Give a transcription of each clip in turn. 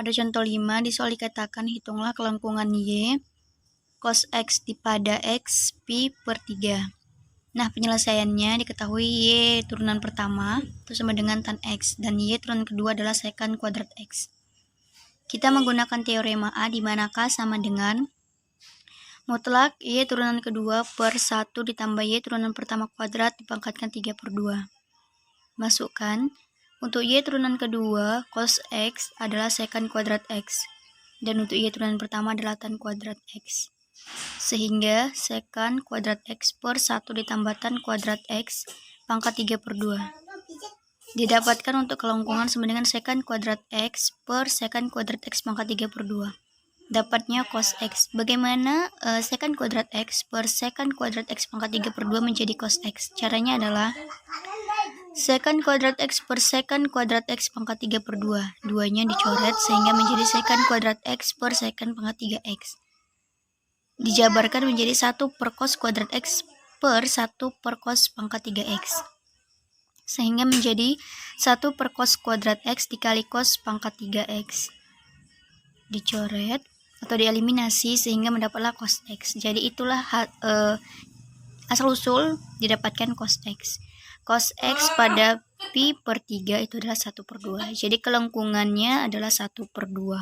Pada contoh 5, di soal dikatakan hitunglah kelengkungan Y cos X pada X pi per 3. Nah, penyelesaiannya diketahui Y turunan pertama itu sama dengan tan X dan Y turunan kedua adalah secant kuadrat X. Kita menggunakan teorema A di manakah sama dengan mutlak Y turunan kedua per 1 ditambah Y turunan pertama kuadrat dipangkatkan 3 per 2. Masukkan, untuk Y turunan kedua cos X adalah secant kuadrat X. Dan untuk Y turunan pertama adalah tan kuadrat X. Sehingga secant kuadrat X per 1 ditambah tan kuadrat X pangkat 3 per 2. Didapatkan untuk kelengkungan sama dengan secant kuadrat X per secant kuadrat X pangkat 3 per 2. Dapatnya cos X. Bagaimana secant kuadrat X per secant kuadrat X pangkat 3 per 2 menjadi cos X? Caranya adalah secant kuadrat X per secant kuadrat X pangkat 3 per 2. Duanya dicoret sehingga menjadi secant kuadrat X per secant pangkat 3X. Dijabarkan menjadi 1 per cos kuadrat X per 1 per cos pangkat 3X. Sehingga menjadi 1 per cos kuadrat X dikali cos pangkat 3X. Dicoret atau dieliminasi sehingga mendapatlah cos X. Jadi itulah asal-usul didapatkan cos X. Cos X pada pi per 3 itu adalah 1 per 2. Jadi kelengkungannya adalah 1 per 2.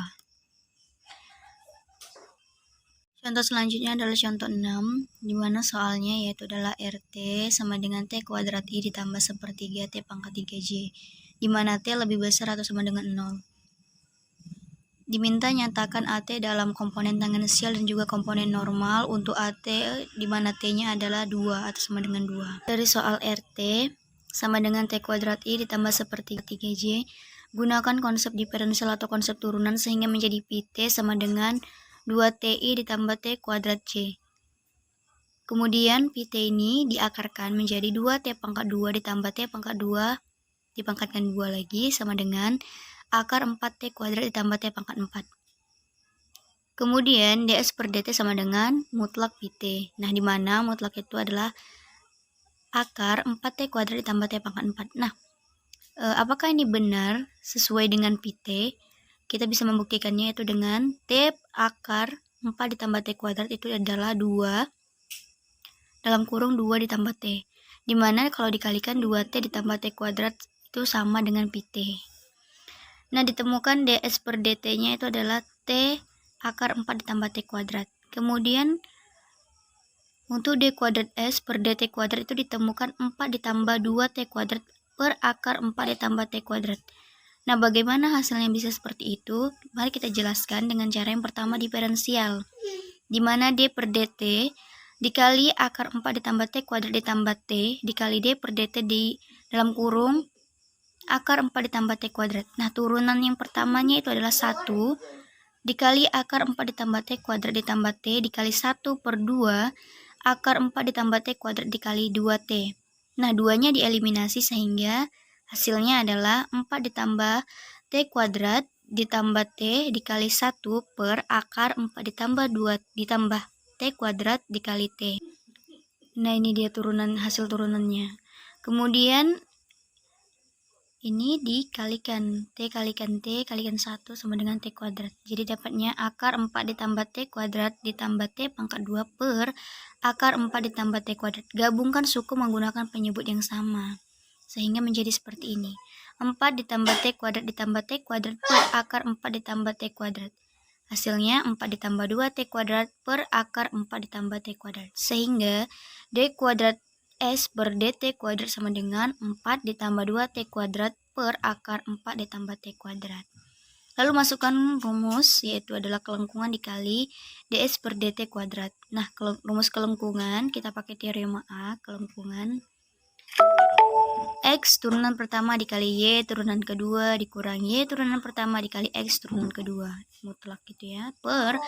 Contoh selanjutnya adalah contoh 6, di mana soalnya yaitu adalah RT sama dengan T kuadrat I ditambah sepertiga T pangkat 3J, di mana T lebih besar atau sama dengan 0. Diminta nyatakan AT dalam komponen tangensial dan juga komponen normal untuk AT di mana T-nya adalah 2 atau sama dengan 2. Dari soal RT sama dengan T kuadrat I ditambah sepertiga 3J, gunakan konsep diferensial atau konsep turunan sehingga menjadi PT sama dengan 2TI ditambah T kuadrat J. Kemudian PT ini diakarkan menjadi 2T pangkat 2 ditambah T pangkat 2 dipangkatkan 2 lagi sama dengan akar 4T kuadrat ditambah T pangkat 4. Kemudian ds per dt sama dengan mutlak PT. Nah, di mana mutlak itu adalah akar 4T kuadrat ditambah T pangkat 4. Nah, apakah ini benar sesuai dengan PT? Kita bisa membuktikannya itu dengan T akar 4 ditambah T kuadrat itu adalah 2 dalam kurung 2 ditambah T. Dimana kalau dikalikan 2T ditambah T kuadrat itu sama dengan PT. Nah, ditemukan ds per dt-nya itu adalah T akar 4 ditambah T kuadrat. Kemudian untuk D kuadrat S per dt kuadrat itu ditemukan 4 ditambah 2T kuadrat per akar 4 ditambah T kuadrat. Nah, bagaimana hasilnya bisa seperti itu? Mari kita jelaskan dengan cara yang pertama diferensial. Di mana D per dt dikali akar 4 ditambah T kuadrat ditambah T dikali D per dt di dalam kurung akar 4 ditambah T kuadrat. Nah, turunan yang pertamanya itu adalah 1 dikali akar 4 ditambah T kuadrat ditambah T dikali 1 per 2 akar 4 ditambah T kuadrat dikali 2T. Nah, duanya dieliminasi sehingga hasilnya adalah 4 ditambah T kuadrat ditambah T dikali 1 per akar 4 ditambah 2 ditambah T kuadrat dikali T. Nah, ini dia hasil turunannya. Kemudian ini dikalikan T kalikan T kalikan 1 sama dengan T kuadrat. Jadi dapatnya akar 4 ditambah T kuadrat ditambah T pangkat 2 per akar 4 ditambah T kuadrat. Gabungkan suku menggunakan penyebut yang sama. Sehingga menjadi seperti ini. 4 ditambah T kuadrat ditambah T kuadrat per akar 4 ditambah T kuadrat. Hasilnya 4 ditambah 2T kuadrat per akar 4 ditambah T kuadrat. Sehingga D kuadrat S per dt kuadrat sama dengan 4 ditambah 2T kuadrat per akar 4 ditambah T kuadrat. Lalu masukkan rumus, yaitu adalah kelengkungan dikali ds per dt kuadrat. Nah, rumus kelengkungan kita pakai teorema A, kelengkungan X turunan pertama dikali Y turunan kedua dikurangi Y turunan pertama dikali X turunan kedua. Mutlak gitu ya. Per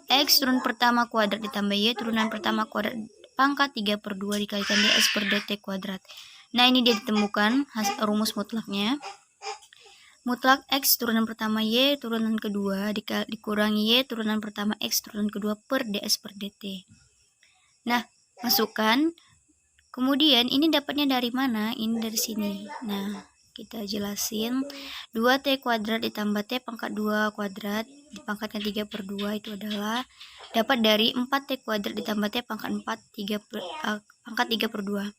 X turunan pertama kuadrat ditambah Y turunan pertama kuadrat pangkat 3 per 2 dikalikan ds per dt kuadrat. Nah, ini dia ditemukan rumus mutlaknya. Mutlak X turunan pertama Y turunan kedua dikurangi Y turunan pertama X turunan kedua per ds per dt. Nah, masukkan. Kemudian ini dapatnya dari mana? Ini dari sini. Nah, kita jelasin. 2T kuadrat ditambah T pangkat 2 kuadrat dipangkatkan 3/2 itu adalah dapat dari 4T kuadrat ditambah T pangkat 4 pangkat 3/2.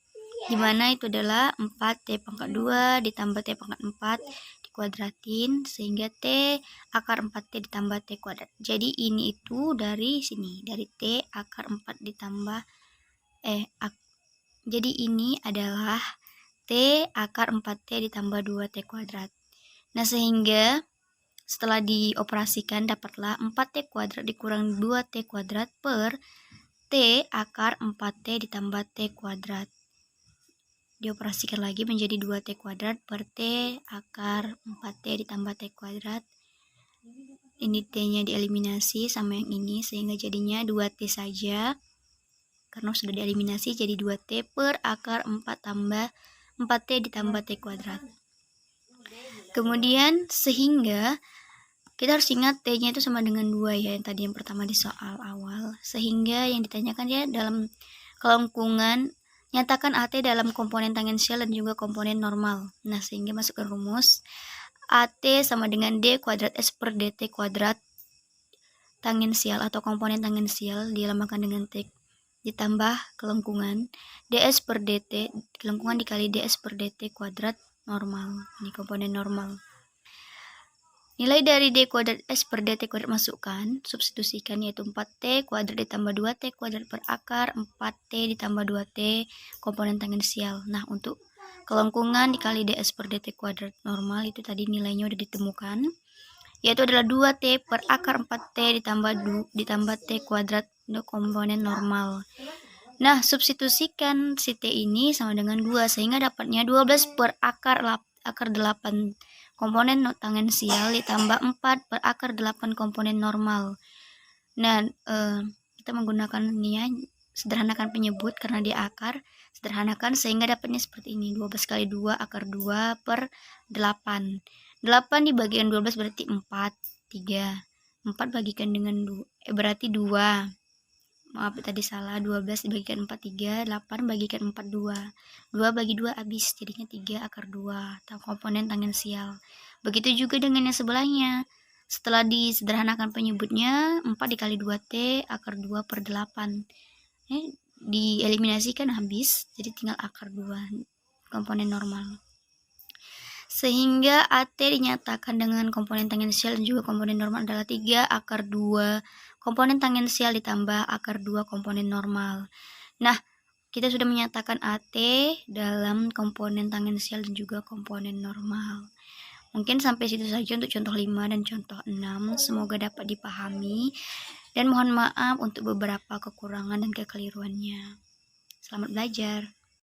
Dimana itu adalah 4T pangkat 2 ditambah T pangkat 4 dikuadratin sehingga T akar 4T ditambah T kuadrat. Jadi ini itu dari sini, dari T akar 4 ditambah jadi ini adalah T akar 4T ditambah 2T kuadrat. Nah, sehingga setelah dioperasikan dapatlah 4T kuadrat dikurang 2T kuadrat per T akar 4T ditambah T kuadrat. Dioperasikan lagi menjadi 2T kuadrat per T akar 4T ditambah T kuadrat. Ini T-nya dieliminasi sama yang ini sehingga jadinya 2T saja. Karena sudah dieliminasi jadi 2T per akar 4 tambah 4T ditambah T kuadrat. Kemudian sehingga kita harus ingat T-nya itu sama dengan 2 ya, yang tadi yang pertama di soal awal. Sehingga yang ditanyakan ya dalam kelengkungan, nyatakan AT dalam komponen tangensial dan juga komponen normal. Nah, sehingga masukkan rumus AT sama dengan D kuadrat S per DT kuadrat tangensial atau komponen tangensial dilambangkan dengan T ditambah kelengkungan ds per dt, kelengkungan dikali ds per dt kuadrat normal. Ini komponen normal. Nilai dari d kuadrat s per dt kuadrat masukkan, substitusikan yaitu 4t kuadrat ditambah 2t kuadrat per akar 4t ditambah 2t komponen tangensial. Nah, untuk kelengkungan dikali ds per dt kuadrat normal itu tadi nilainya udah ditemukan, yaitu adalah 2t per akar 4t ditambah t kuadrat untuk komponen normal. Nah, substitusikan si T ini sama dengan 2 sehingga dapatnya 12 per akar 8 komponen tangensial ditambah 4 per akar 8 komponen normal. Nah, kita menggunakan ini ya, sederhanakan penyebut karena dia akar, sederhanakan sehingga dapatnya seperti ini, 12 kali 2 akar 2 per 8. 8 dibagikan 12 berarti 4, 3. 4 bagikan dengan 2, berarti 2. Maaf tadi salah, 12 dibagikan 4, 3, 8 bagikan 4, 2. 2 bagi 2 habis, jadinya 3 akar 2, komponen tangensial. Begitu juga dengan yang sebelahnya. Setelah disederhanakan penyebutnya, 4 dikali 2T akar 2 per 8. Dieliminasikan habis, jadi tinggal akar 2, komponen normal. Sehingga AT dinyatakan dengan komponen tangensial dan juga komponen normal adalah 3 akar 2 komponen tangensial ditambah akar 2 komponen normal. Nah, kita sudah menyatakan AT dalam komponen tangensial dan juga komponen normal. Mungkin sampai situ saja untuk contoh 5 dan contoh 6. Semoga dapat dipahami dan mohon maaf untuk beberapa kekurangan dan kekeliruannya. Selamat belajar.